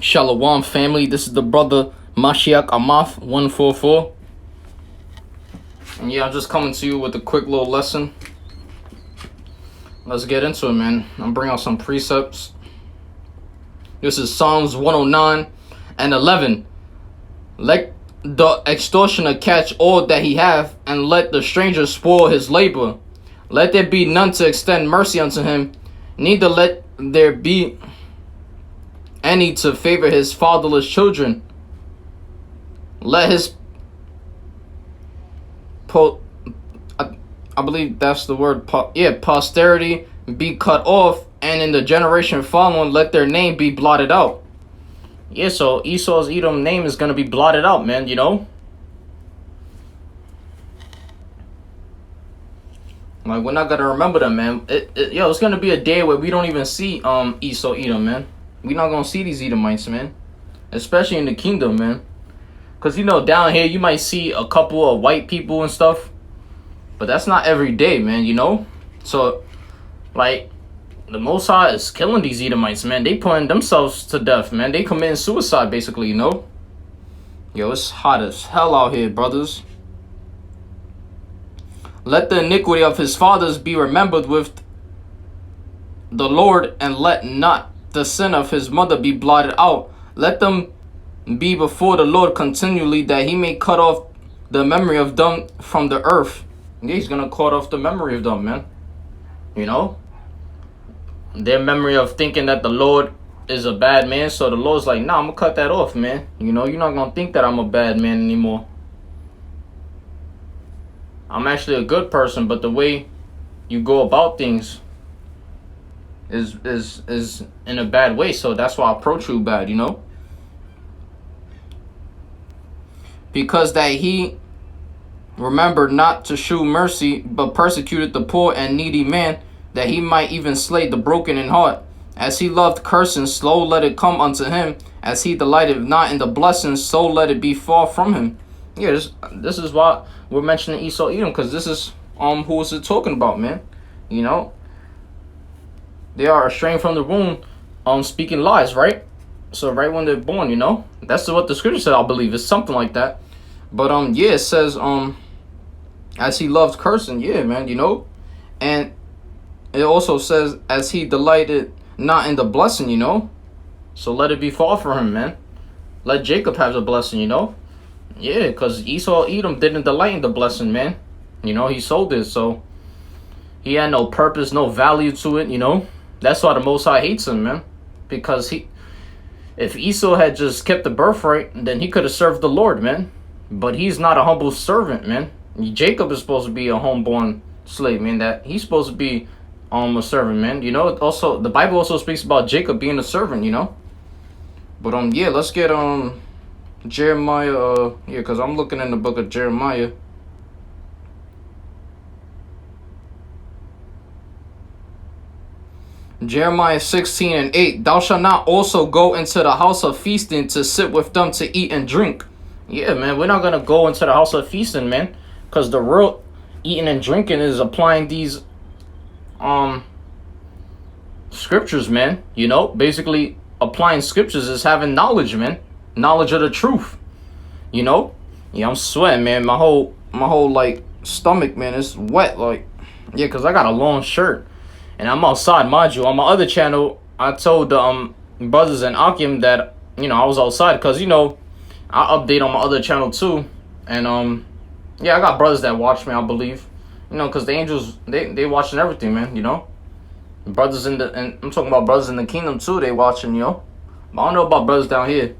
Shalom family, this is the brother Mashiach Amath 144. And yeah, I'm just coming to you with a quick little lesson. Let's get into it, man. I'm bringing out some precepts. This is Psalms 109 and 11. Let the extortioner catch all that he hath, and let the stranger spoil his labor. Let there be none to extend mercy unto him, neither let there be any to favor his fatherless children. Let his I believe that's the word, posterity be cut off, and in the generation following let their name be blotted out. Yeah, so Esau's Edom name is going to be blotted out, man, you know? Like, we're not going to remember them, man. It's going to be a day where we don't even see Esau Edom, man. We're not going to see these Edomites, man. Especially in the kingdom, man. Because, you know, down here, you might see a couple of white people and stuff. But that's not every day, man, you know? So, like, the Most High is killing these Edomites, man. They putting themselves to death, man. They committing suicide, basically, you know? Yo, it's hot as hell out here, brothers. Let the iniquity of his fathers be remembered with the Lord, and let not the sin of his mother be blotted out. Let them be before the Lord continually, that he may cut off the memory of them from the earth. Yeah, he's gonna cut off the memory of them, man. You know? Their memory of thinking that the Lord is a bad man. So the Lord's like, nah, I'm gonna cut that off, man. You know, you're not gonna think that I'm a bad man anymore. I'm actually a good person, but the way you go about things is in a bad way. So that's why I approach you bad, you know? Because that he remembered not to shew mercy, but persecuted the poor and needy man, that he might even slay the broken in heart. As he loved cursing, slow let it come unto him. As he delighted not in the blessings, so let it be far from him. Yeah, this is why we're mentioning Esau Edom, because this is who is it talking about, man. You know, they are estranged from the womb, speaking lies, right? So right when they're born, you know, that's what the scripture said. I believe it's something like that. But yeah, it says as he loved cursing, yeah, man, you know, and it also says, as he delighted not in the blessing, you know. So let it be far from him, man. Let Jacob have the blessing, you know. Yeah, because Esau Edom didn't delight in the blessing, man. You know, he sold it, so he had no purpose, no value to it, you know. That's why the Most High hates him, man. Because if Esau had just kept the birthright, then he could have served the Lord, man. But he's not a humble servant, man. Jacob is supposed to be a homeborn slave, man. That he's supposed to be a servant, man. You know, also the Bible also speaks about Jacob being a servant, you know. But yeah, let's get Jeremiah, because I'm looking in the book of Jeremiah. Jeremiah 16:8. Thou shalt not also go into the house of feasting to sit with them to eat and drink. Yeah, man, we're not gonna go into the house of feasting, man, because the real eating and drinking is applying these scriptures, man. You know, basically applying scriptures is having knowledge, man. Knowledge of the truth. You know? Yeah, I'm sweating, man. My whole like stomach, man, is wet. Like, yeah, because I got a long shirt and I'm outside, mind you. On my other channel, I told the brothers and Akim that, you know, I was outside, because, you know, I update on my other channel too. And yeah, I got brothers that watch me, I believe. You know, because the angels, they watching everything, man, you know. Brothers and I'm talking about brothers in the kingdom too, they watching, you know. But I don't know about brothers down here.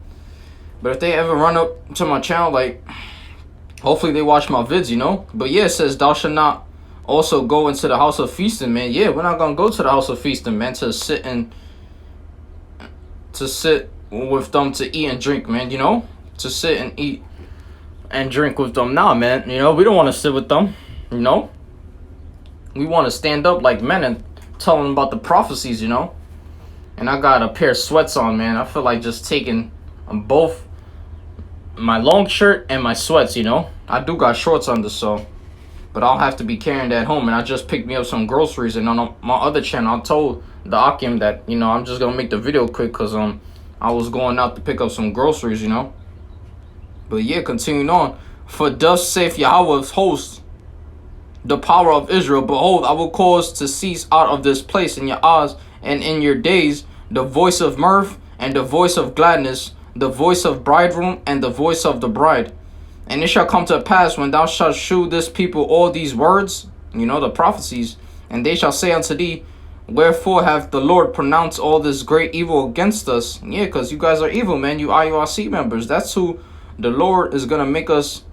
But if they ever run up to my channel, like, hopefully they watch my vids, you know. But yeah, it says, thou shalt not also go into the house of feasting, man. Yeah, we're not gonna go to the house of feasting, man, to sit with them to eat and drink, man, you know. To sit and eat and drink with them. Nah, man, you know, we don't want to sit with them, you know. We want to stand up like men and tell them about the prophecies, you know. And I got a pair of sweats on, man. I feel like just taking both my long shirt and my sweats, you know. I do got shorts under, so, but I'll have to be carrying that home. And I just picked me up some groceries, and on my other channel I told the Akim that, you know, I'm just gonna make the video quick, because I was going out to pick up some groceries, you know. But yeah, continuing on. For thus saith Yahweh of hosts, the power of Israel, behold, I will cause to cease out of this place in your eyes and in your days the voice of mirth and the voice of gladness, the voice of bridegroom and the voice of the bride. And it shall come to pass when thou shalt shew this people all these words, you know, the prophecies, and they shall say unto thee, wherefore hath the Lord pronounced all this great evil against us? Yeah, because you guys are evil, man. You IURC members. That's who the Lord is going to make us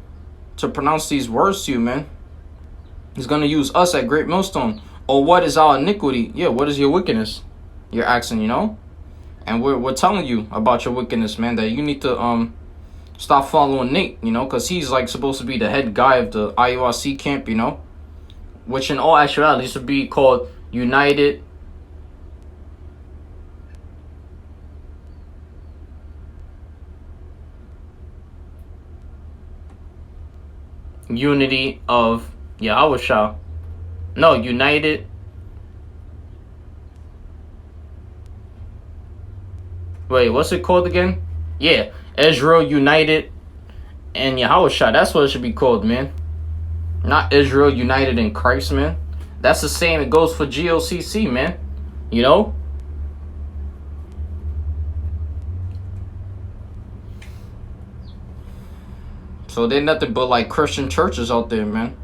to pronounce these words to you, man. He's going to use us at Great Millstone. Or what is our iniquity? Yeah, what is your wickedness? You're asking, you know? And we're telling you about your wickedness, man, that you need to stop following Nate, you know, because he's like supposed to be the head guy of the IURC camp, you know, which in all actuality should be called United Unity of Yahweh. No, United. Wait, what's it called again? Yeah, Israel United and Yahweh. That's what it should be called, man. Not Israel United in Christ, man. That's the same. It goes for GOCC, man. You know? So they're nothing but like Christian churches out there, man,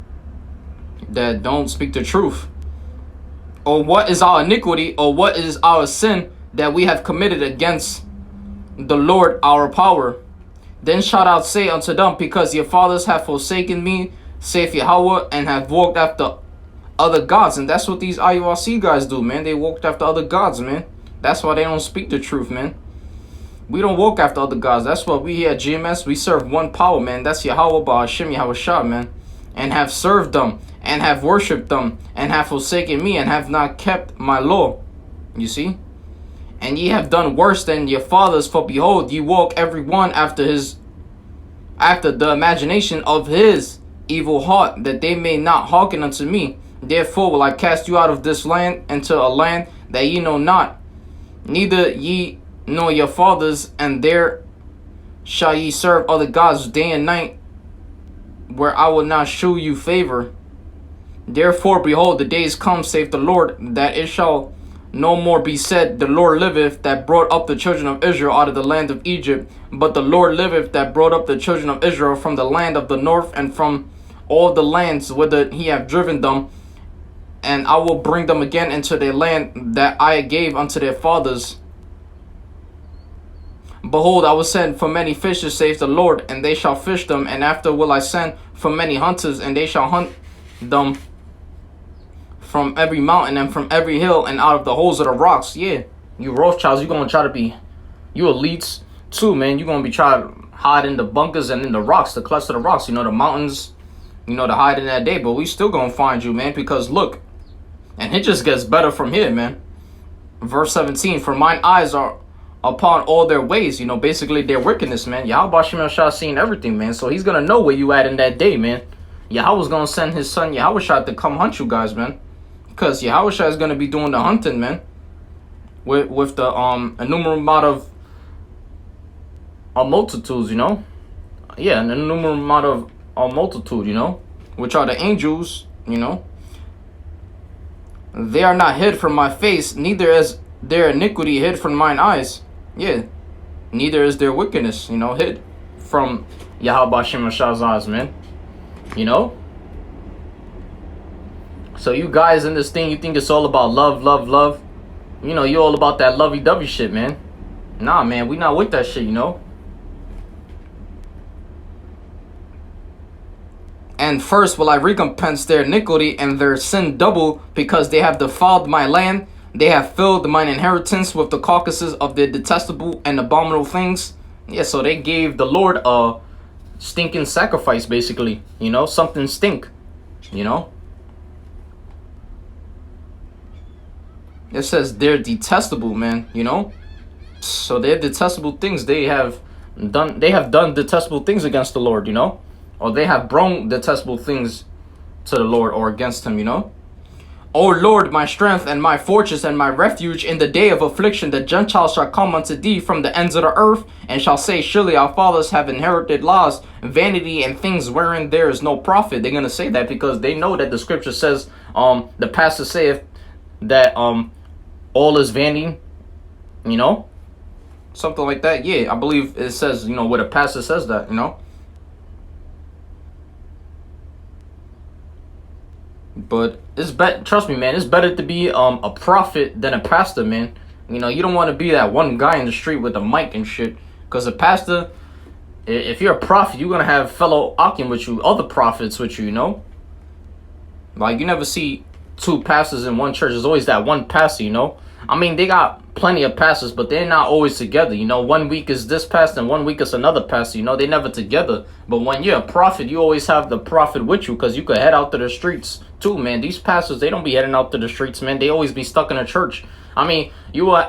that don't speak the truth. Or what is our iniquity, or what is our sin that we have committed against the Lord our power? Then shalt thou say unto them, because your fathers have forsaken me, saith Yahweh, and have walked after other gods. And that's what these IURC guys do, man. They walked after other gods, man. That's why they don't speak the truth, man. We don't walk after other gods. That's what we here at GMS, we serve one power, man. That's Yahweh Ba'Hashem Yahweh, man. And have served them, and have worshipped them, and have forsaken me, and have not kept my law. You see? And ye have done worse than your fathers, for behold, ye walk every one after the imagination of his evil heart, that they may not hearken unto me. Therefore will I cast you out of this land into a land that ye know not, neither ye nor your fathers, and there shall ye serve other gods day and night, where I will not shew you favor. Therefore, behold, the days come, saith the Lord, that it shall no more be said, the Lord liveth, that brought up the children of Israel out of the land of Egypt, but the Lord liveth, that brought up the children of Israel from the land of the north, and from all the lands whither he hath driven them, and I will bring them again into their land that I gave unto their fathers. Behold, I will send for many fishes, saith the Lord, and they shall fish them, and after will I send for many hunters, and they shall hunt them from every mountain and from every hill and out of the holes of the rocks. Yeah, you Rothschilds, you're gonna try to be, you elites too, man. You're gonna be trying to hide in the bunkers and in the rocks, the cluster of the rocks, you know, the mountains, you know, to hide in that day. But we still gonna find you, man, because look, and it just gets better from here, man. Verse 17, for mine eyes are upon all their ways, you know, basically their wickedness, man. Yahweh Shem Shah seen everything, man. So he's gonna know where you at in that day, man. Yahweh's gonna send his son Yahweh Shah to come hunt you guys, man. Because Yahweh Shah is gonna be doing the hunting, man. With the innumerable amount of multitudes, you know. Yeah, an innumerable amount of multitude, you know, which are the angels, you know. They are not hid from my face, neither is their iniquity hid from mine eyes. Yeah, neither is their wickedness, you know, hid from Yahweh Shem Shah's eyes, man. You know? So you guys in this thing, you think it's all about love, love, love. You know, you all about that lovey-dovey shit, man. Nah, man, we not with that shit, you know? And first will I recompense their iniquity and their sin double, because they have defiled my land. They have filled mine inheritance with the carcasses of their detestable and abominable things. Yeah, so they gave the Lord a stinking sacrifice, basically. You know, something stink, you know? It says they're detestable, man, you know? So they're detestable things. They have done detestable things against the Lord, you know? Or they have brought detestable things to the Lord or against him, you know? O Lord, my strength and my fortress and my refuge, in the day of affliction the Gentiles shall come unto thee from the ends of the earth, and shall say, surely our fathers have inherited laws, vanity, and things wherein there is no profit. They're gonna say that because they know that the scripture says, the pastor saith that all is vanity, you know, something like that. Yeah, I believe it says, you know, where the pastor says that, you know. But it's better, trust me, man, it's better to be a prophet than a pastor, man. You know, you don't want to be that one guy in the street with a mic and shit. Because a pastor, if you're a prophet, you're going to have fellow Akim with you, other prophets with you, you know? Like, you never see two pastors in one church. There's always that one pastor, you know? I mean, they got plenty of pastors, but they're not always together, you know? 1 week is this pastor and 1 week is another pastor, you know? They're never together. But when you're a prophet, you always have the prophet with you because you could head out to the streets too, man. These pastors, they don't be heading out to the streets, man. They always be stuck in a church. I mean,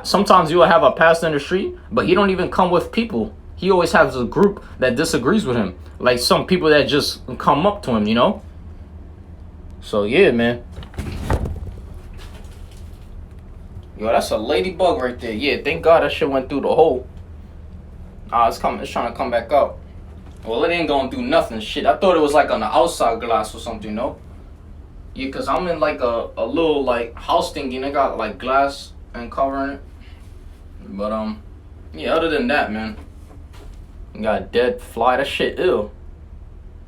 sometimes you will have a pastor in the street, but he don't even come with people. He always has a group that disagrees with him. Like some people that just come up to him, you know? So, yeah, man. Yo, that's a ladybug right there. Yeah, thank God that shit went through the hole. It's trying to come back out. Well, it ain't gonna do nothing. Shit, I thought it was like on the outside glass or something, you know? Yeah, because I'm in like a little like house thingy and they got like glass and covering it. But, yeah, other than that, man. You got a dead fly. That shit, ew.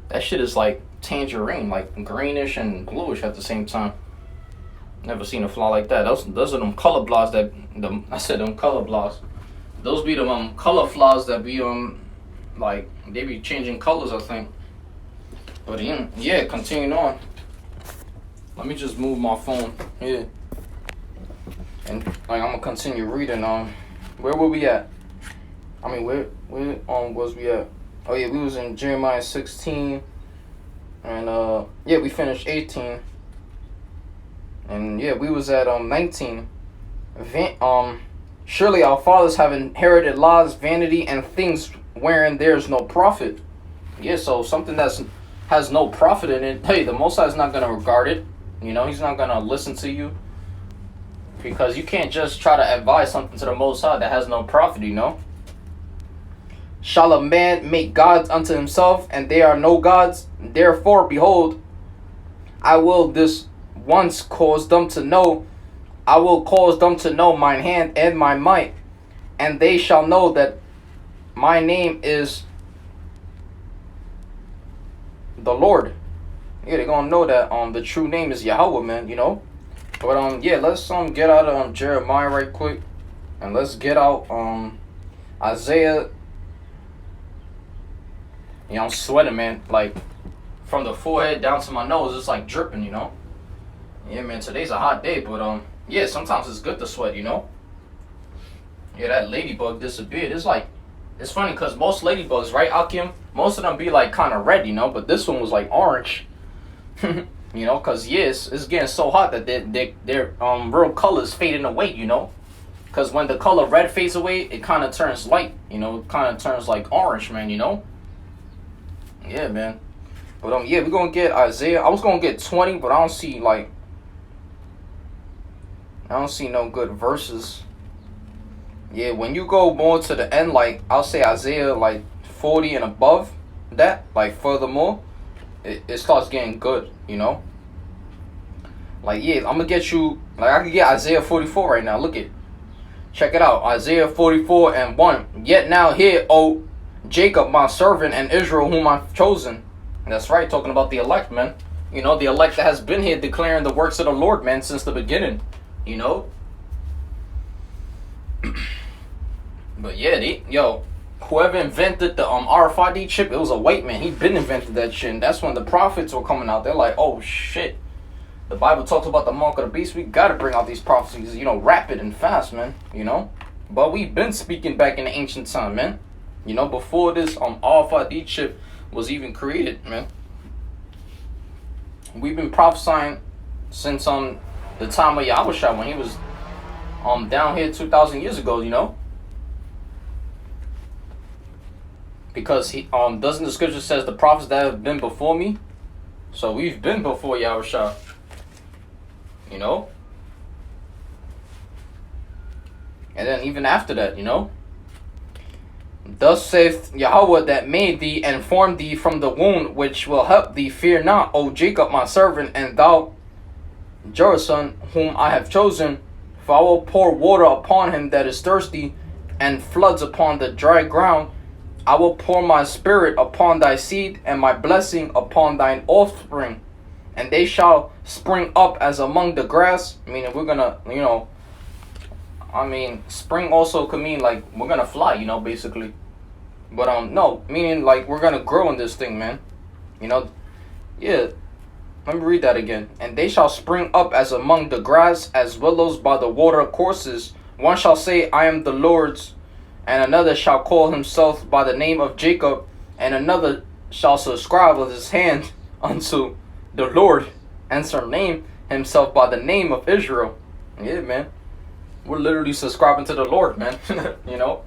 That shit is like tangerine, like greenish and bluish at the same time. Never seen a fly like that. Those are them color flies them color flies. Those be the color flies that be like they be changing colors, I think. But yeah, continuing on. Let me just move my phone. Yeah. And like I'm gonna continue reading where were we at? I mean where was we at? Oh yeah, we was in Jeremiah 16 and yeah, we finished 18. And yeah, we was at 19. Surely our fathers have inherited laws, vanity, and things wherein there's no profit. Yeah, so something that's has no profit in it. Hey, the Most High is not gonna regard it. You know, he's not gonna listen to you because you can't just try to advise something to the Most High that has no profit. You know. Shall a man make gods unto himself, and they are no gods? Therefore, behold, I will this once cause them to know, I will cause them to know mine hand and my might, and they shall know that my name is the Lord. Yeah, they're gonna know that the true name is Yahweh, man, you know. But yeah, let's get out of Jeremiah right quick, and let's get out Isaiah. You know, I'm sweating, man, like from the forehead down to my nose, it's like dripping, you know. Yeah, man, today's a hot day, but yeah, sometimes it's good to sweat, you know. Yeah, that ladybug disappeared. It's funny because most ladybugs, right, Akim, most of them be like kind of red, you know, but this one was like orange. You know, because yes, it's getting so hot that their real colors fading away, you know. Because when the color red fades away, it kind of turns light, you know, it kind of turns like orange, man, you know. Yeah, man. But yeah, we're gonna get Isaiah. I was gonna get 20, but I don't see no good verses. Yeah, when you go more to the end, like I'll say Isaiah like 40 and above that, like furthermore, it starts getting good, you know. Like yeah, I'm gonna get you like I can get Isaiah 44 right now. Look it. Check it out. Isaiah 44 and 1. Yet now hear, O Jacob, my servant, and Israel, whom I've chosen. And that's right, talking about the elect, man. You know, the elect that has been here declaring the works of the Lord, man, since the beginning. You know? But yeah, whoever invented the RFID chip, it was a white man. He been invented that shit. And that's when the prophets were coming out. They're like, oh shit. The Bible talks about the mark of the beast. We gotta bring out these prophecies, you know, rapid and fast, man. You know? But we've been speaking back in the ancient time, man. You know, before this RFID chip was even created, man. We've been prophesying since the time of Yahushua when he was down here 2,000 years ago, you know. Because he doesn't the scripture says the prophets that have been before me? So we've been before Yahushua. you know. And then even after that, you know. Thus saith Yahweh that made thee and formed thee from the womb, which will help thee. Fear not, O Jacob my servant, and thou Jerusalem, whom I have chosen. For I will pour water upon him that is thirsty, and floods upon the dry ground. I will pour my spirit upon thy seed, and my blessing upon thine offspring. And they shall spring up as among the grass. Meaning we're gonna, you know, I mean, spring also could mean like we're gonna fly, you know, basically. But no, meaning like we're gonna grow in this thing, man. You know, yeah. Let me read that again. And they shall spring up as among the grass, as willows by the water courses. One shall say, I am the Lord's, and another shall call himself by the name of Jacob, and another shall subscribe with his hand unto the Lord, and surname himself by the name of Israel. Yeah, man. We're literally subscribing to the Lord, man. You know?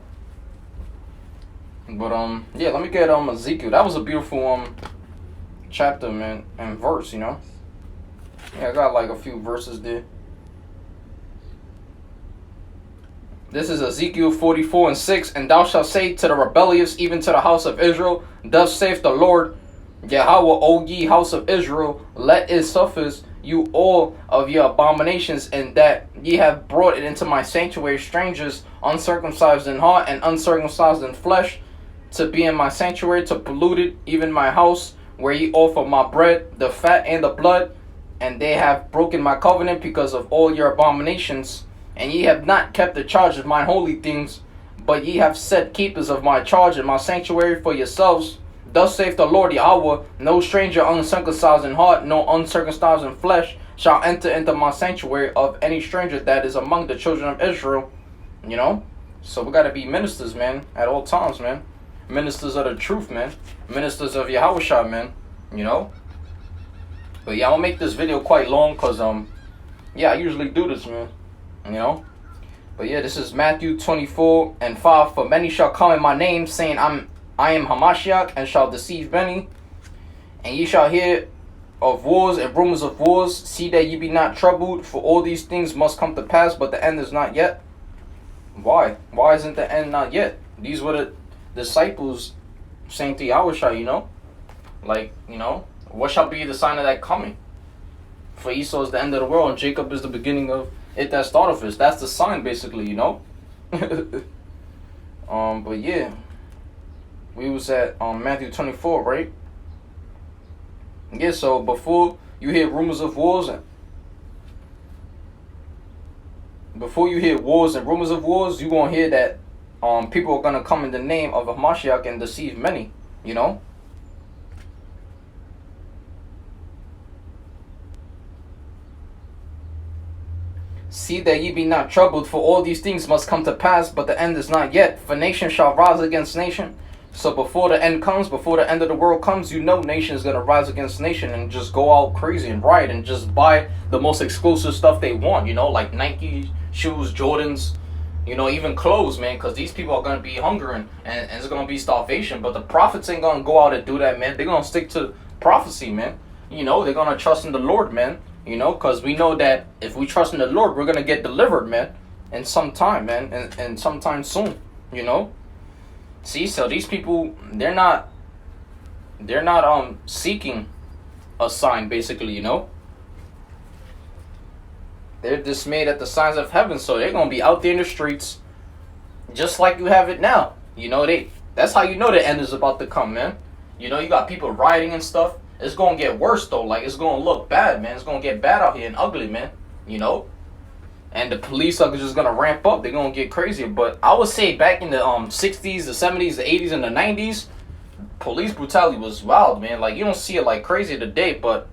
But yeah, let me get Ezekiel. That was a beautiful chapter, man, and verse, you know. Yeah, I got like a few verses there. This is Ezekiel 44:6. And thou shalt say to the rebellious, even to the house of Israel, thus saith the Lord Yahweh, O ye house of Israel, let it suffice you all of your abominations, and that ye have brought it into my sanctuary, strangers, uncircumcised in heart and uncircumcised in flesh, to be in my sanctuary, to pollute it, even my house, where ye offer my bread, the fat and the blood. And they have broken my covenant because of all your abominations. And ye have not kept the charge of mine holy things, but ye have set keepers of my charge in my sanctuary for yourselves. Thus saith the Lord Yahweh, no stranger uncircumcised in heart, no uncircumcised in flesh, shall enter into my sanctuary of any stranger that is among the children of Israel. You know? So we got to be ministers, man, at all times, man. Ministers of the truth, man. Ministers of Yahushua, man. You know? But yeah, I'll make this video quite long because, yeah, I usually do this, man. You know? But yeah, this is Matthew 24:5. For many shall come in my name, saying, I am Hamashiach, and shall deceive many. And ye shall hear of wars and rumors of wars. See that ye be not troubled, for all these things must come to pass, but the end is not yet. Why? Why isn't the end not yet? These were the disciples saying to Yahushua, you know? Like, you know, what shall be the sign of that coming? For Esau is the end of the world, and Jacob is the beginning of it that started us. That's the sign, basically, you know? But yeah. We was at Matthew 24, right? Yeah, so before you hear rumors of wars and rumors of wars, you gonna hear that people are gonna come in the name of Hamashiach and deceive many, you know? See that ye be not troubled, for all these things must come to pass, but the end is not yet. For nation shall rise against nation. So before the end comes, before the end of the world comes, you know nation is going to rise against nation and just go out crazy and riot and just buy the most exclusive stuff they want, you know, like Nike shoes, Jordans, you know, even clothes, man, because these people are going to be hungering and it's going to be starvation. But the prophets ain't going to go out and do that, man. They're going to stick to prophecy, man. You know, they're going to trust in the Lord, man, you know, because we know that if we trust in the Lord, we're going to get delivered, man, in some time, man, and sometime soon, you know. See, so these people, they're not seeking a sign, basically, you know. They're dismayed at the signs of heaven, so they're gonna be out there in the streets, just like you have it now. You know, that's how you know the end is about to come, man. You know, you got people rioting and stuff. It's gonna get worse though. Like, it's gonna look bad, man. It's gonna get bad out here and ugly, man. You know. And the police are just going to ramp up. They're going to get crazier. But I would say back in the 60s, the 70s, the 80s, and the 90s, police brutality was wild, man. Like, you don't see it like crazy today. But,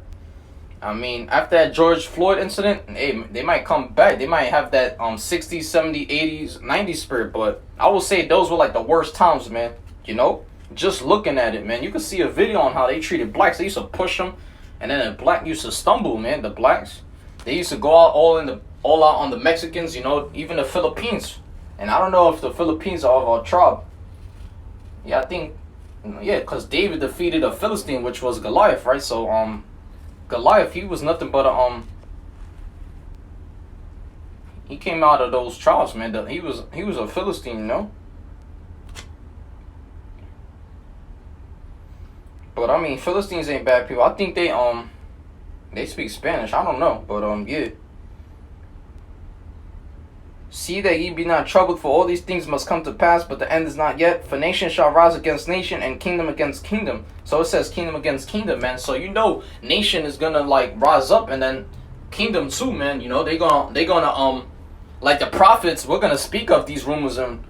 I mean, after that George Floyd incident, hey, they might come back. They might have that 60s, 70s, 80s, 90s spirit. But I would say those were like the worst times, man. You know? Just looking at it, man. You could see a video on how they treated blacks. They used to push them. And then the black used to stumble, man. The blacks. They used to go out all out on the Mexicans, you know, even the Philippines. And I don't know if the Philippines are of our tribe. Yeah, I think, yeah, because David defeated a Philistine, which was Goliath, right? So, Goliath, he was nothing but He came out of those tribes, man. He was a Philistine, you know. But I mean, Philistines ain't bad people. I think they speak Spanish. I don't know, but yeah. See that ye be not troubled, for all these things must come to pass, but the end is not yet. For nation shall rise against nation, and kingdom against kingdom. So it says kingdom against kingdom, man. So you know, nation is gonna like rise up, and then kingdom too, man. You know, they gonna like the prophets. We're gonna speak of these rumors and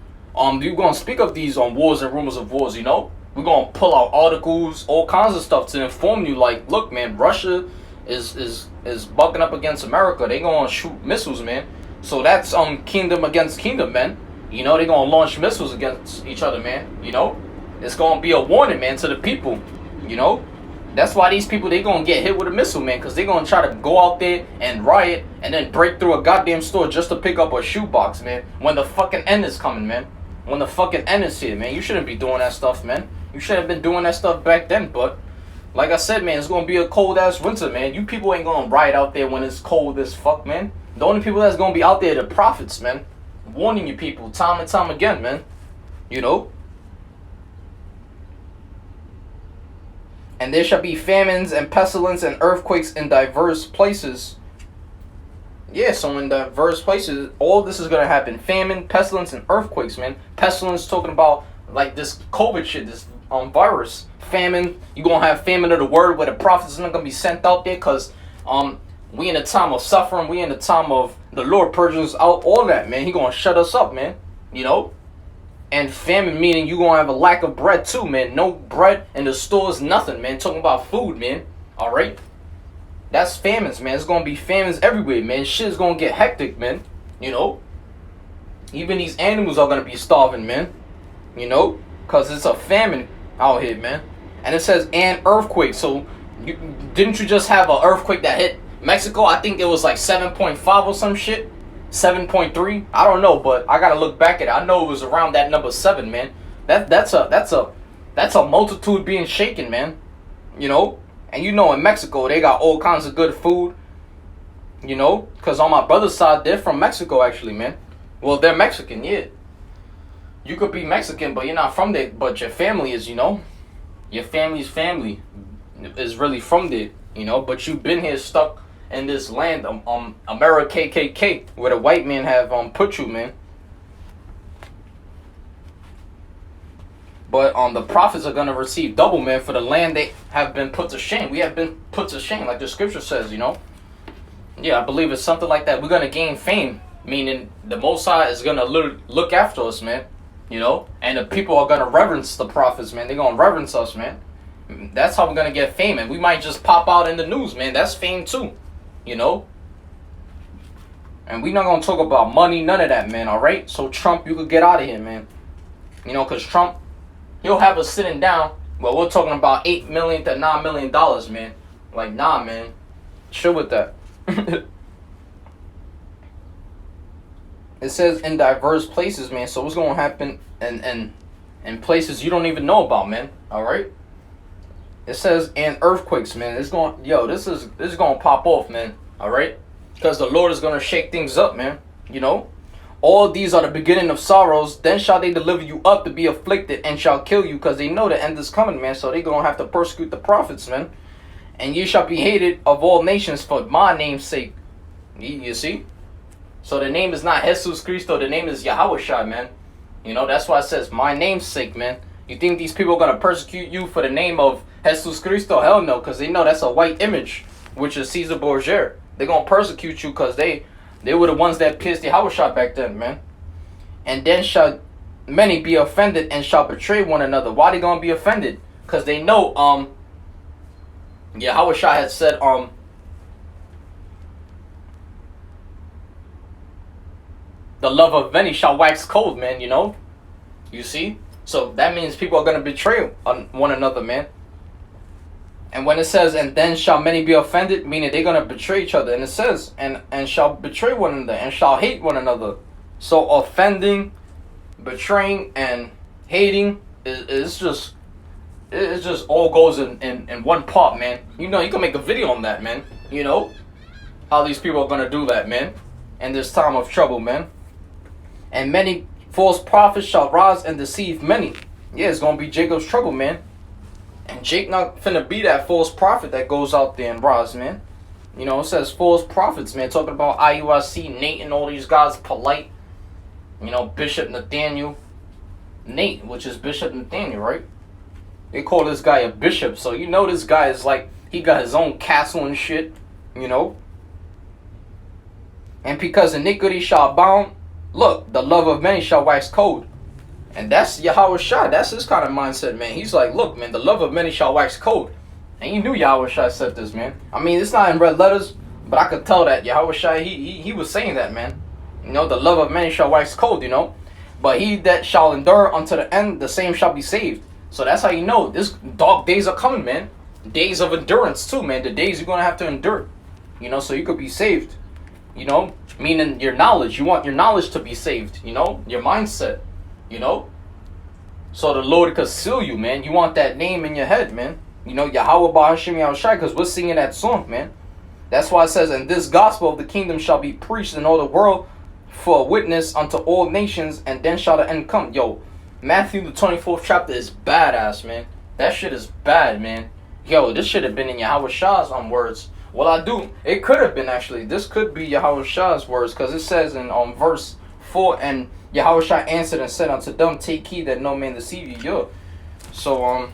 you're gonna speak of these wars and rumors of wars. You know, we're gonna pull out articles, all kinds of stuff to inform you. Like, look, man, Russia is bucking up against America. They gonna shoot missiles, man. So that's kingdom against kingdom, man. You know, they're gonna launch missiles against each other, man. You know, it's gonna be a warning, man, to the people. You know, that's why these people, they gonna get hit with a missile, man, because they gonna try to go out there and riot and then break through a goddamn store just to pick up a shoebox, man. When the fucking end is coming, man. When the fucking end is here, man. You shouldn't be doing that stuff, man. You should have been doing that stuff back then, but like I said, man, it's gonna be a cold ass winter, man. You people ain't gonna riot out there when it's cold as fuck, man. The only people that's gonna be out there are the prophets, man. Warning you people time and time again, man. You know? And there shall be famines and pestilence and earthquakes in diverse places. Yeah, so in diverse places, all this is gonna happen. Famine, pestilence, and earthquakes, man. Pestilence talking about like this COVID shit, this virus. Famine, you gonna have famine of the word where the prophets are not gonna be sent out there because we in a time of suffering. We in a time of the Lord purging us out. All that, man. He gonna shut us up, man. You know? And famine meaning you gonna have a lack of bread too, man. No bread in the stores, nothing, man. Talking about food, man. Alright? That's famines, man. It's gonna be famines everywhere, man. Shit's gonna get hectic, man. You know? Even these animals are gonna be starving, man. You know? Because it's a famine out here, man. And it says, and earthquake. So, didn't you just have an earthquake that hit Mexico? I think it was like 7.5 or some shit. 7.3. I don't know, but I gotta look back at it. I know it was around that number 7, man. That's a multitude being shaken, man. You know? And you know in Mexico they got all kinds of good food. You know? Because on my brother's side, they're from Mexico actually, man. Well, they're Mexican, yeah. You could be Mexican, but you're not from there. But your family is, you know? Your family's family is really from there, you know? But you've been here stuck in this land, America KKK, where the white men have put you, man. But the prophets are gonna receive double, man, for the land they have been put to shame. We have been put to shame, like the scripture says, you know. Yeah, I believe it's something like that. We're gonna gain fame, meaning the Most High is gonna look after us, man. You know, and the people are gonna reverence the prophets, man. They're gonna reverence us, man. That's how we're gonna get fame, and we might just pop out in the news, man. That's fame too. You know? And we're not going to talk about money, none of that, man, alright? So Trump, you could get out of here, man. You know, because Trump, he'll have us sitting down. Well, we're talking about $8 million to $9 million, man. Like, nah, man. Chill with that. It says in diverse places, man. So what's going to happen in places you don't even know about, man. Alright? It says, and earthquakes, man. It's going, this is going to pop off, man. All right? Because the Lord is going to shake things up, man. You know? All these are the beginning of sorrows. Then shall they deliver you up to be afflicted and shall kill you, because they know the end is coming, man. So they're going to have to persecute the prophets, man. And you shall be hated of all nations for my name's sake. You see? So the name is not Jesus Cristo. The name is Yahushua, man. You know, that's why it says my name's sake, man. You think these people are going to persecute you for the name of Jesus Cristo? Hell no, because they know that's a white image, which is Caesar Borgia. They're going to persecute you because they were the ones that pierced the Yahushua back then, man. And then shall many be offended and shall betray one another. Why they going to be offended? Because they know, Yahushua had said, the love of many shall wax cold, man, you know? You see? So that means people are going to betray one another, man. And when it says, and then shall many be offended, meaning they're going to betray each other. And it says, and shall betray one another, and shall hate one another. So offending, betraying, and hating is just, it just all goes in one part, man. You know, you can make a video on that, man. You know, how these people are going to do that, man. in this time of trouble, man. And many false prophets shall rise and deceive many. Yeah, it's gonna be Jacob's trouble, man. And Jake not finna be that false prophet that goes out there and rise, man. You know, it says false prophets, man. Talking about IUIC, Nate, and all these guys, Polite. You know, Bishop Nathaniel. Nate, which is Bishop Nathaniel, right? They call this guy a bishop, so you know this guy is like, he got his own castle and shit, you know? And because iniquity shall abound, look, the love of many shall wax cold. And that's Yahweh Shai. That's his kind of mindset, man. He's like, look, man, the love of many shall wax cold. And you knew Yahweh Shai said this, man. I mean, it's not in red letters, but I could tell that Yahweh Shai, he was saying that, man. You know, the love of many shall wax cold, you know. But he that shall endure unto the end, the same shall be saved. So that's how you know this dark days are coming, man. Days of endurance too, man. The days you're going to have to endure. You know, so you could be saved. You know, meaning your knowledge. You want your knowledge to be saved, you know, your mindset. You know, so the Lord could seal you, man. You want that name in your head, man. You know, Yahweh Bahashim Yahushai, because we're singing that song, man. That's why it says, and this gospel of the kingdom shall be preached in all the world for a witness unto all nations, and then shall the end come. Yo, Matthew the 24th chapter is badass, man. That shit is bad, man. Yo, this should have been in Yahweh Shah's words. Well, I do. It could have been, actually. This could be Yahweh Shah's words, because it says in verse 4, and Yahweh Shah answered and said unto them, take heed that no man deceive you. Yo. So,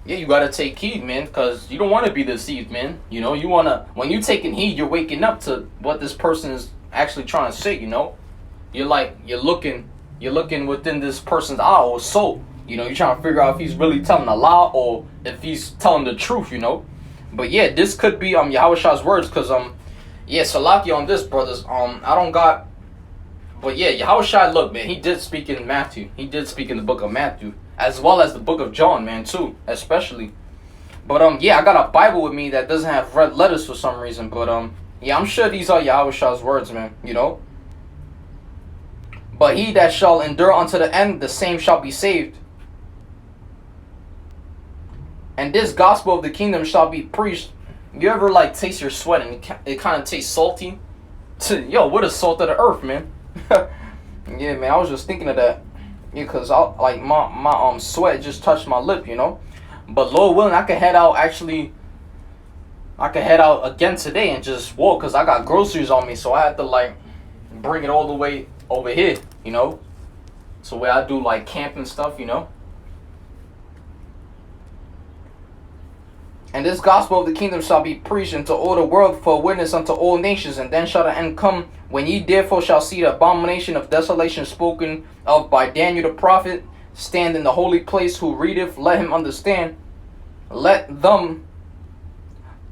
yeah, you gotta take heed, man, because you don't want to be deceived, man. You know, you want to, when you taking heed, you're waking up to what this person is actually trying to say, you know. You're like, you're looking within this person's eye or soul. You know, you're trying to figure out if he's really telling a lie or if he's telling the truth, you know. But yeah, this could be Yahweh Shah's words, because yeah, Salaki on this, brothers. I don't got. But yeah, Yahweh Shai, look, man, he did speak in Matthew. He did speak in the book of Matthew, as well as the book of John, man, too, especially. But yeah, I got a Bible with me that doesn't have red letters for some reason. But yeah, I'm sure these are Yahweh Shai's words, man, you know. But he that shall endure unto the end, the same shall be saved. And this gospel of the kingdom shall be preached. You ever like taste your sweat and it kind of tastes salty? Yo, what is salt of the earth, man? Yeah, man, I was just thinking of that. Yeah, because like my sweat just touched my lip, you know. But Lord willing, I could head out again today and just walk, because I got groceries on me, so I had to like bring it all the way over here, you know. So where I do like camp and stuff, you know. And this gospel of the kingdom shall be preached into all the world for a witness unto all nations, and then shall the end come, when ye therefore shall see the abomination of desolation spoken of by Daniel the prophet stand in the holy place. Who readeth, let him understand. Let them,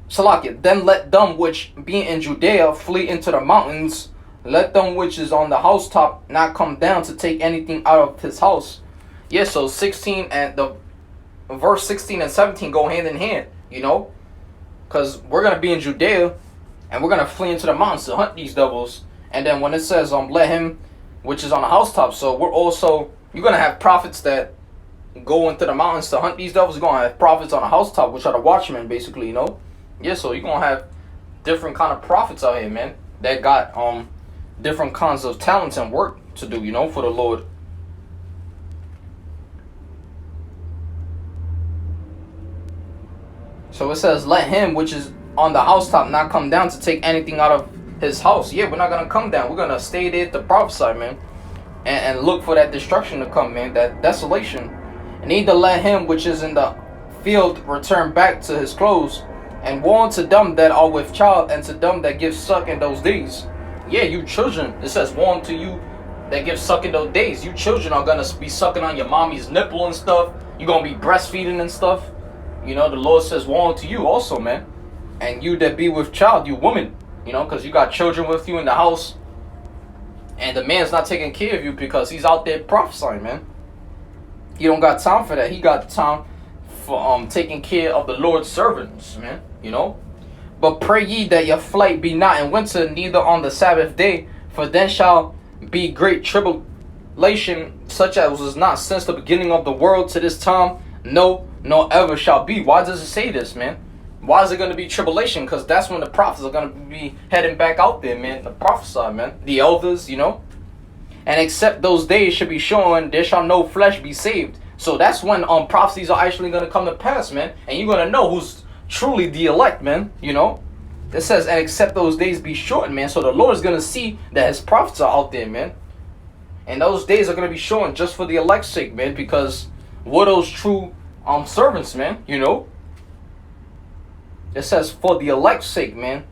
Salakia, then let them which be in Judea flee into the mountains. Let them which is on the housetop not come down to take anything out of his house. Yeah, so 16 and the verse 16 and 17 go hand in hand. You know, because we're going to be in Judea and we're going to flee into the mountains to hunt these devils. And then when it says, let him, which is on the housetop. So we're also, you're going to have prophets that go into the mountains to hunt these devils. You're going to have prophets on the housetop, which are the watchmen, basically, you know. Yeah, so you're going to have different kind of prophets out here, man, that got different kinds of talents and work to do, you know, for the Lord. So it says, let him which is on the housetop not come down to take anything out of his house. Yeah, we're not going to come down. We're going to stay there to prophesy, man. And look for that destruction to come, man. That desolation. And neither let him which is in the field return back to his clothes. And woe unto them that are with child, and to them that give suck in those days. Yeah, you children. It says, woe unto you that give suck in those days. You children are going to be sucking on your mommy's nipple and stuff. You're going to be breastfeeding and stuff. You know, the Lord says, woe unto you also, man. And you that be with child, you woman, you know, because you got children with you in the house. And the man's not taking care of you because he's out there prophesying, man. He don't got time for that. He got time for taking care of the Lord's servants, man, you know. But pray ye that your flight be not in winter, neither on the Sabbath day. For then shall be great tribulation, such as was not since the beginning of the world to this time, no, nor ever shall be. Why does it say this, man? Why is it going to be tribulation? Because that's when the prophets are going to be heading back out there, man. The prophesy, man. The elders, you know. And except those days should be showing, there shall no flesh be saved. So that's when prophecies are actually going to come to pass, man. And you're going to know who's truly the elect, man. You know. It says, and except those days be shortened, man. So the Lord is going to see that his prophets are out there, man. And those days are going to be shortened just for the elect's sake, man. Because we're those true servants, man. You know. It says, for the elect's sake, man,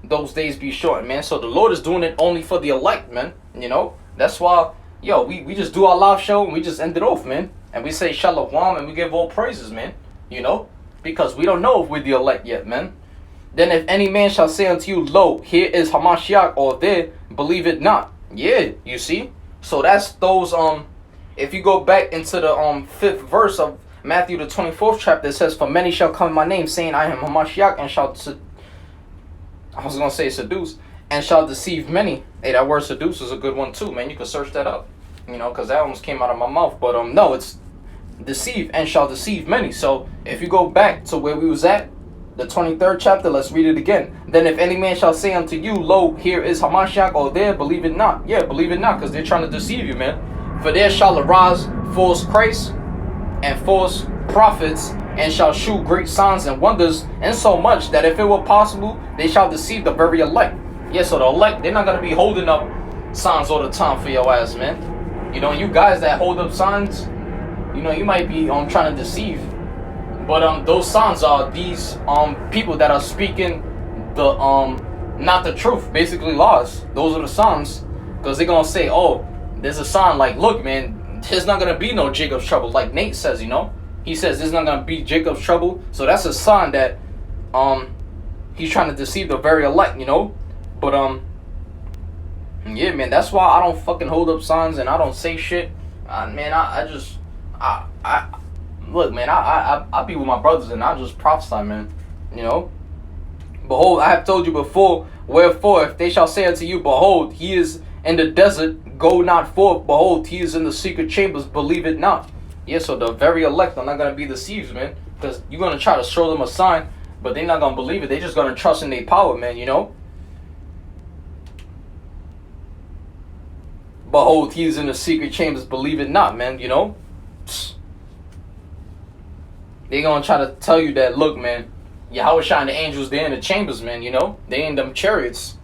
those days be shortened, man. So the Lord is doing it only for the elect, man. You know. That's why, yo, we just do our live show and we just end it off, man. And we say shalom and we give all praises, man. You know. Because we don't know if we're the elect yet, man. Then if any man shall say unto you, lo, here is Hamashiach, or there, believe it not. Yeah, you see? So that's those, if you go back into the 5th verse of Matthew the 24th chapter, it says, for many shall come in my name, saying, I am Hamashiach, and shall, I was going to say seduce, and shall deceive many. Hey, that word seduce is a good one too, man. You can search that up, you know, because that almost came out of my mouth. But no, it's deceive, and shall deceive many. So if you go back to where we was at, the 23rd chapter, let's read it again. Then if any man shall say unto you, lo, here is Hamashiach, or there, believe it not. Yeah, believe it not, because they're trying to deceive you, man. For there shall arise false Christ and false prophets, and shall shew great signs and wonders, and so much that if it were possible, they shall deceive the very elect. Yeah, so the elect, they're not going to be holding up signs all the time for your ass, man. You know, you guys that hold up signs, you know, you might be trying to deceive. But those signs are these people that are speaking the not the truth, basically lies. Those are the signs, because they're gonna say, oh, there's a sign like, look, man, there's not gonna be no Jacob's trouble, like Nate says, you know. He says there's not gonna be Jacob's trouble, so that's a sign that he's trying to deceive the very elect, you know. But yeah, man, that's why I don't fucking hold up signs and I don't say shit. Man, I look, man, I be with my brothers and I just prophesy, man. You know? Behold, I have told you before, wherefore, if they shall say unto you, behold, he is in the desert, go not forth. Behold, he is in the secret chambers, believe it not. Yeah, so the very elect are not going to be deceived, man. Because you're going to try to show them a sign, but they're not going to believe it. They're just going to trust in their power, man, you know? Behold, he is in the secret chambers, believe it not, man, you know? They gonna try to tell you that, look, man, Yahweh shine the angels, they're in the chambers, man, you know? They in them chariots.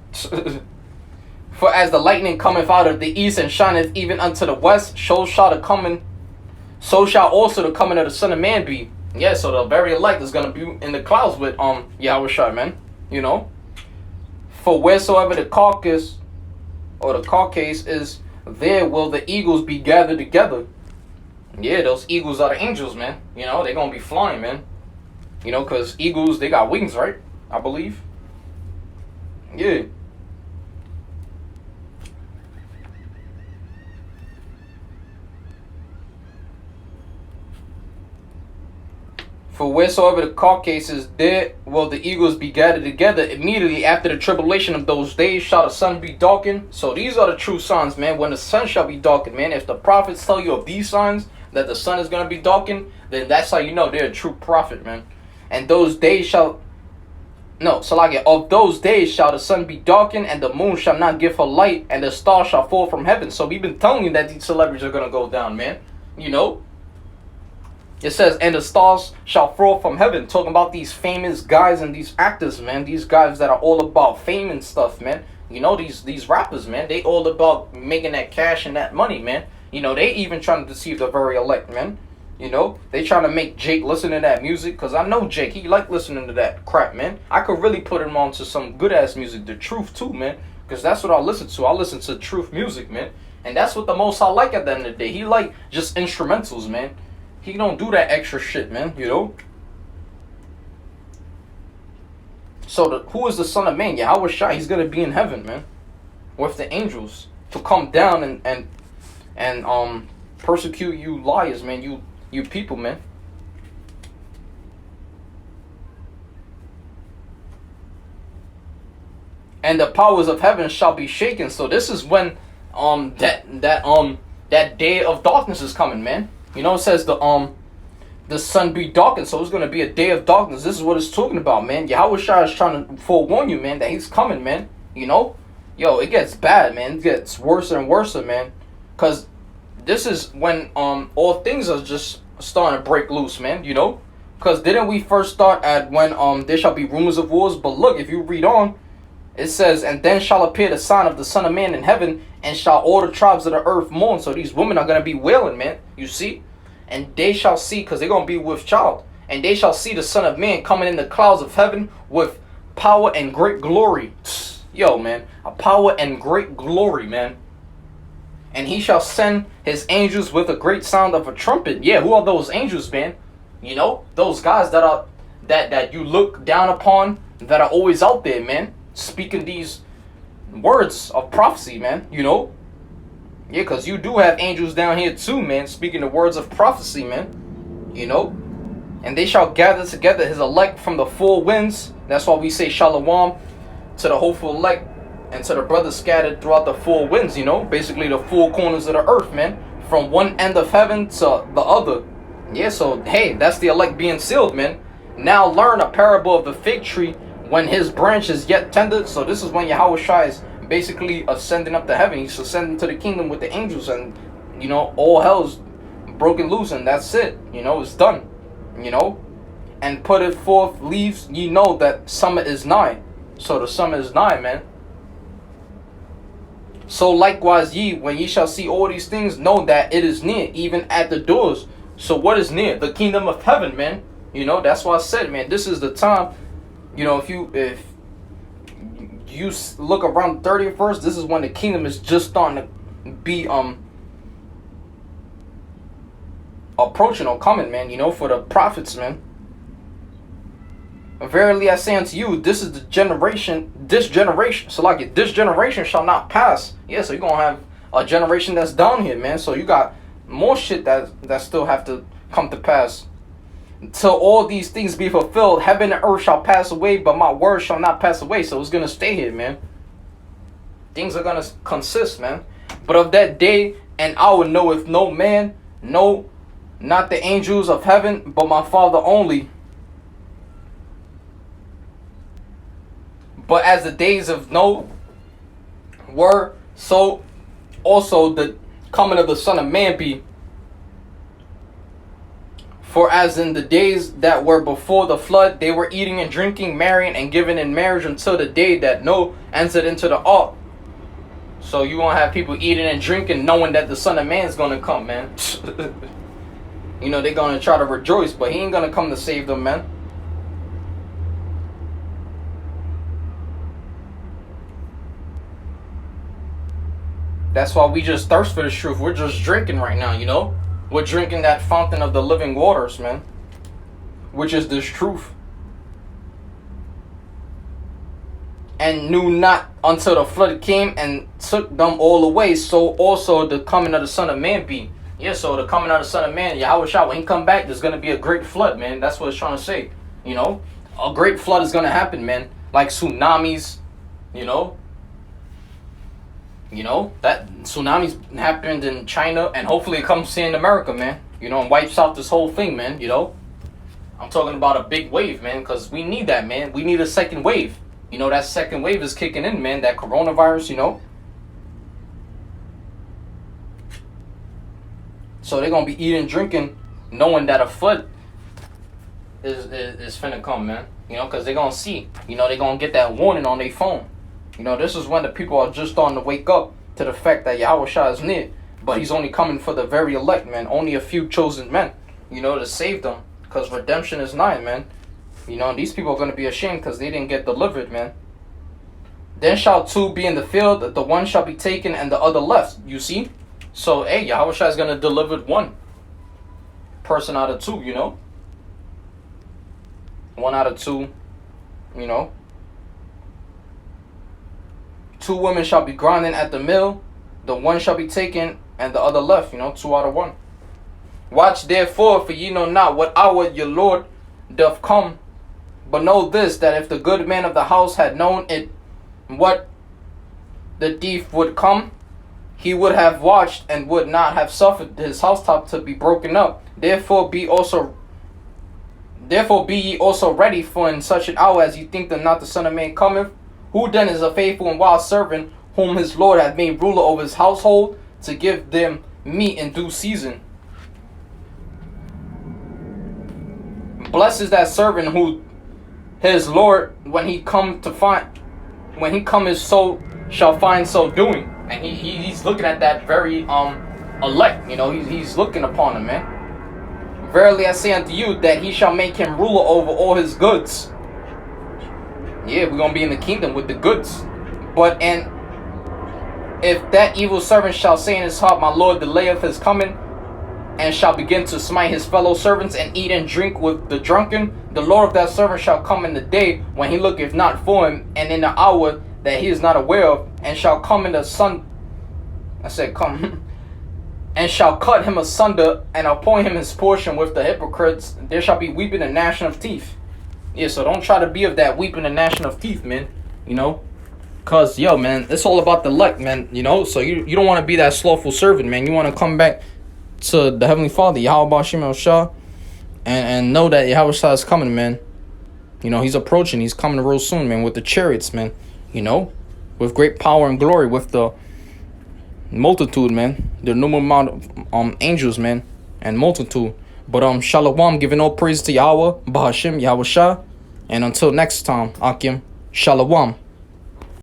For as the lightning cometh out of the east and shineth even unto the west, so shall also the coming of the Son of Man be. Yeah, so the very elect is gonna be in the clouds with Yahweh shine, man, you know? For wheresoever the carcass or the carcase is, there will the eagles be gathered together. Yeah, those eagles are the angels, man. You know, they're going to be flying, man. You know, because eagles, they got wings, right? I believe. Yeah. For wheresoever the carcass is, there will the eagles be gathered together. Immediately after the tribulation of those days shall the sun be darkened. So these are the true signs, man. When the sun shall be darkened, man. If the prophets tell you of these signs, that the sun is going to be darkened, then that's how you know they're a true prophet, man. And those days shall, of those days shall the sun be darkened, and the moon shall not give her light, and the stars shall fall from heaven. So we've been telling you that these celebrities are going to go down, man. You know? It says, and the stars shall fall from heaven. Talking about these famous guys and these actors, man. These guys that are all about fame and stuff, man. You know, these rappers, man. They all about making that cash and that money, man. You know, they even trying to deceive the very elect, man. You know, they trying to make Jake listen to that music. Because I know Jake, he like listening to that crap, man. I could really put him on to some good-ass music. The truth, too, man. Because that's what I listen to. I listen to truth music, man. And that's what the most I like at the end of the day. He like just instrumentals, man. He don't do that extra shit, man, you know? So who is the Son of Man? Yahweh Shai, he's going to be in heaven, man. With the angels. To come down and persecute you liars, man. You people, man. And the powers of heaven shall be shaken. So this is when that day of darkness is coming, man. You know, it says the the sun be darkened. So it's going to be a day of darkness. This is what it's talking about, man. Yahweh Shai is trying to forewarn you, man, that he's coming, man. You know? Yo, it gets bad, man. It gets worse and worse, man. Because this is when all things are just starting to break loose, man, you know? Because didn't we first start at when there shall be rumors of wars? But look, if you read on, it says, and then shall appear the sign of the Son of Man in heaven, and shall all the tribes of the earth mourn. So these women are going to be wailing, man. You see? And they shall see, because they're going to be with child. And they shall see the Son of Man coming in the clouds of heaven with power and great glory. Yo, man. A power and great glory, man. And he shall send his angels with a great sound of a trumpet. Yeah, who are those angels, man? You know? Those guys that are that you look down upon, that are always out there, man. Speaking these words of prophecy, man, you know? Yeah, because you do have angels down here too, man, speaking the words of prophecy, man, you know? And they shall gather together his elect from the four winds. That's why we say shalom to the hopeful elect and to the brothers scattered throughout the four winds, you know? Basically the four corners of the earth, man, from one end of heaven to the other. Yeah, so, hey, that's the elect being sealed, man. Now learn a parable of the fig tree when his branch is yet tender. So this is when Yahweh Shai is basically ascending up to heaven. He's ascending to the kingdom with the angels, and you know, all hell's broken loose, and that's it. You know, it's done. You know, and put it forth leaves, ye know that summer is nigh. So the summer is nigh, man. So likewise ye, when ye shall see all these things, know that it is near, even at the doors. So what is near? The kingdom of heaven, man. You know, that's why I said, man, this is the time. You know, if you look around the 30th verse, this is when the kingdom is just starting to be approaching or coming, man, you know, for the prophets, man. Verily I say unto you, this is the generation, this generation shall not pass. Yeah, so you're gonna have a generation that's down here, man. So you got more shit that still have to come to pass. Till all these things be fulfilled, heaven and earth shall pass away, but my word shall not pass away. So it's gonna stay here, man. Things are gonna consist, man. But of that day and hour knoweth no man, no, not the angels of heaven, but my Father only. But as the days of Noah were, so also the coming of the Son of Man be. For as in the days that were before the flood, they were eating and drinking, marrying and giving in marriage until the day that Noah entered into the ark. So you won't have people eating and drinking knowing that the Son of Man is going to come, man. You know, they're going to try to rejoice, but he ain't going to come to save them, man. That's why we just thirst for the truth. We're just drinking right now, you know? We're drinking that fountain of the living waters, man. Which is this truth. And knew not until the flood came and took them all away. So also the coming of the Son of Man be. Yeah, so the coming of the Son of Man, Yahweh Shai, when he come back, there's going to be a great flood, man. That's what it's trying to say. You know? A great flood is going to happen, man. Like tsunamis, you know? You know, that tsunamis happened in China, and hopefully it comes here in America, man. You know, and wipes out this whole thing, man, you know. I'm talking about a big wave, man, because we need that, man. We need a second wave. You know, that second wave is kicking in, man. That coronavirus, you know. So they're going to be eating, drinking, knowing that a flood is finna come, man. You know, because they're going to see. You know, they're going to get that warning on their phone. You know, this is when the people are just starting to wake up to the fact that Yahweh Shai is near. But he's only coming for the very elect, man. Only a few chosen men, you know, to save them. Because redemption is nigh, man. You know, and these people are going to be ashamed because they didn't get delivered, man. Then shall two be in the field, the one shall be taken and the other left. You see? So, hey, Yahweh Shai is going to deliver one person out of two, you know. One out of two, you know. Two women shall be grinding at the mill, the one shall be taken, and the other left, you know, 2 out of 1. Watch therefore, for ye know not what hour your Lord doth come. But know this, that if the good man of the house had known it, what the thief would come, he would have watched and would not have suffered his housetop to be broken up. Therefore be also Therefore be ye also ready, for in such an hour as ye think that not the Son of Man cometh. Who then is a faithful and wise servant, whom his Lord hath made ruler over his household, to give them meat in due season? Blessed is that servant who his Lord, when he cometh, so shall find so doing. And he's looking at that very elect, he's looking upon him, man. Verily I say unto you that he shall make him ruler over all his goods. Yeah, we're gonna be in the kingdom with the goods. But and if that evil servant shall say in his heart, my Lord delayeth his coming, and shall begin to smite his fellow servants, and eat and drink with the drunken, the Lord of that servant shall come in the day when he looketh not for him, and in the hour that he is not aware of, and shall come in the sun. I said come. And shall cut him asunder, and appoint him his portion with the hypocrites. There shall be weeping and gnashing of teeth. Yeah, so don't try to be of that weeping and gnashing of teeth, man. Cause man, it's all about the luck, man. So you don't want to be that slothful servant, man. You want to come back to the Heavenly Father, Yahweh Shem Shah, and know that Yahweh Shah is coming, man. He's approaching. He's coming real soon, man, with the chariots, man. With great power and glory, with the multitude, man. The innumerable amount of angels, man, and multitude. But Shalom, giving all praise to Yahweh, Bahashim, Yahweh Shah. And until next time, Akim, Shalom.